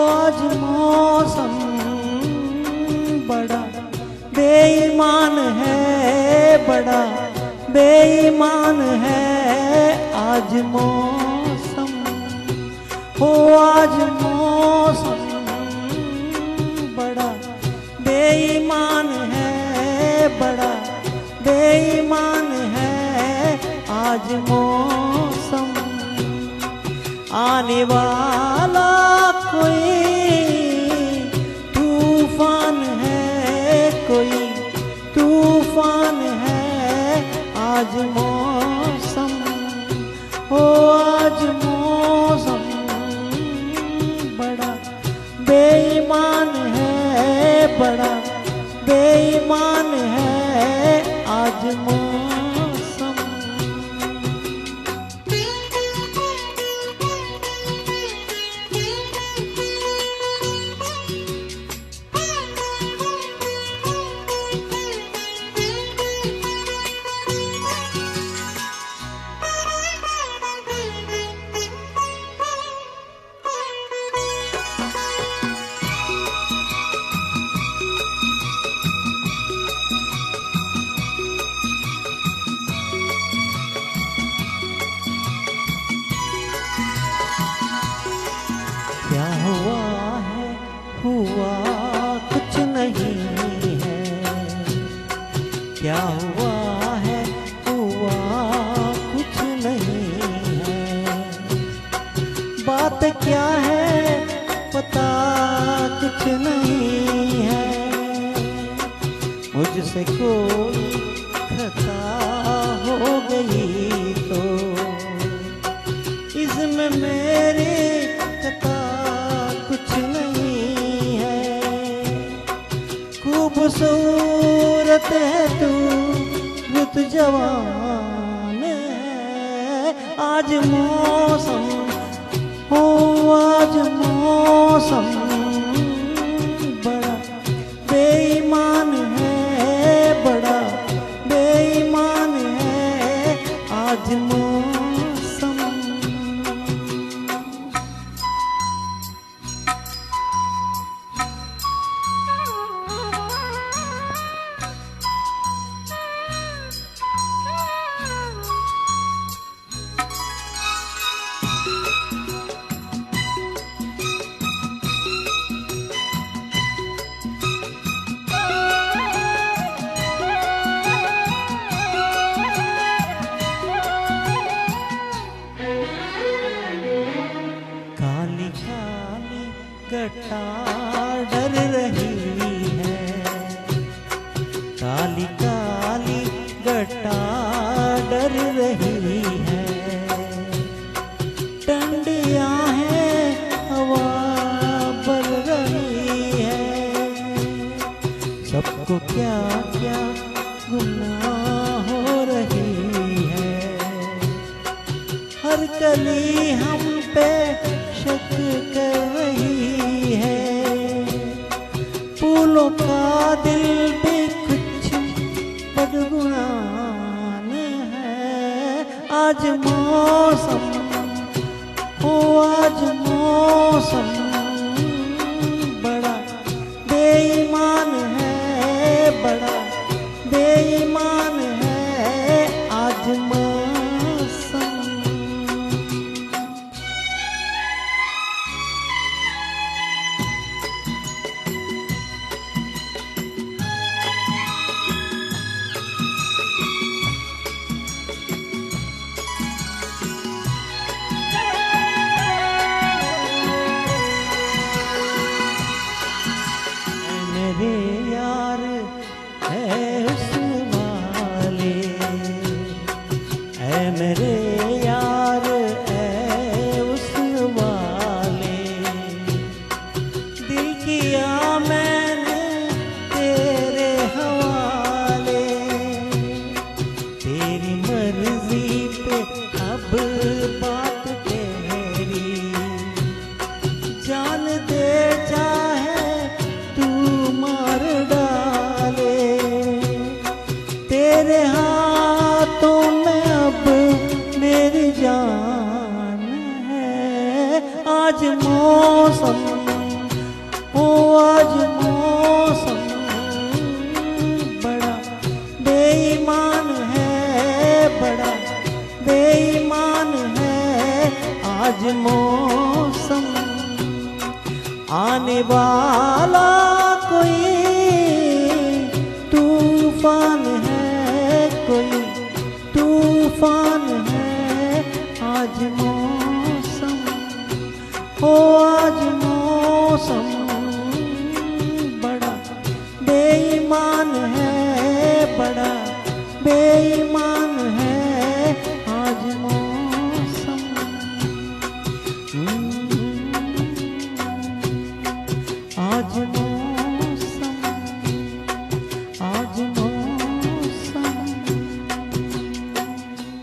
आज मौसम बड़ा बेईमान है, बड़ा बेईमान है आज मौसम। हो आज मौसम बड़ा बेईमान है, बड़ा बेईमान है आज मौसम। आने वाला कोई तूफान है, कोई तूफान है आज मौसम। हो आज मौसम बड़ा बेईमान है, बड़ा बेईमान है आज मौसम। क्या हुआ है, हुआ कुछ नहीं है। क्या हुआ है, हुआ कुछ नहीं है। बात क्या है पता कुछ नहीं है। मुझसे कोई खता हो गई तो इसमें मेरी कुछ नहीं है। खूबसूरत है तू, रुत जवान है आज मौसम। हो आज मौसम बड़ा बेईमान है, बड़ा बेईमान है आज मौसम। घटा डर रही है, काली काली घटा डर रही है। टंडियां हैं हवा बढ़ रही है। सबको क्या क्या गुनाह हो रही है। हर कली हम पे शक कर रही है। फूलों का दिल भी कुछ बदगुमान है आज मौसम। हो आज मौसम बड़ा बेईमान है, बड़ा बेईमान है आज मौसम। मेरे यार है हुस्न वाले, ऐ मेरे यार है हुस्न वाले। दिल किया मैंने तेरे हवाले। तेरी मर्जी पे अब बात तेरी। जान दे चाहे मार डाले। तेरे हाथों में अब मेरी जान है आज मौसम। आज मौसम बड़ा बेईमान है, बड़ा बेईमान है आज मौसम। आने वाला कोई तूफान है, कोई तूफान है आज मौसम। हो आज मौसम बड़ा बेईमान है, बड़ा बेईमान है आज मौसम। आज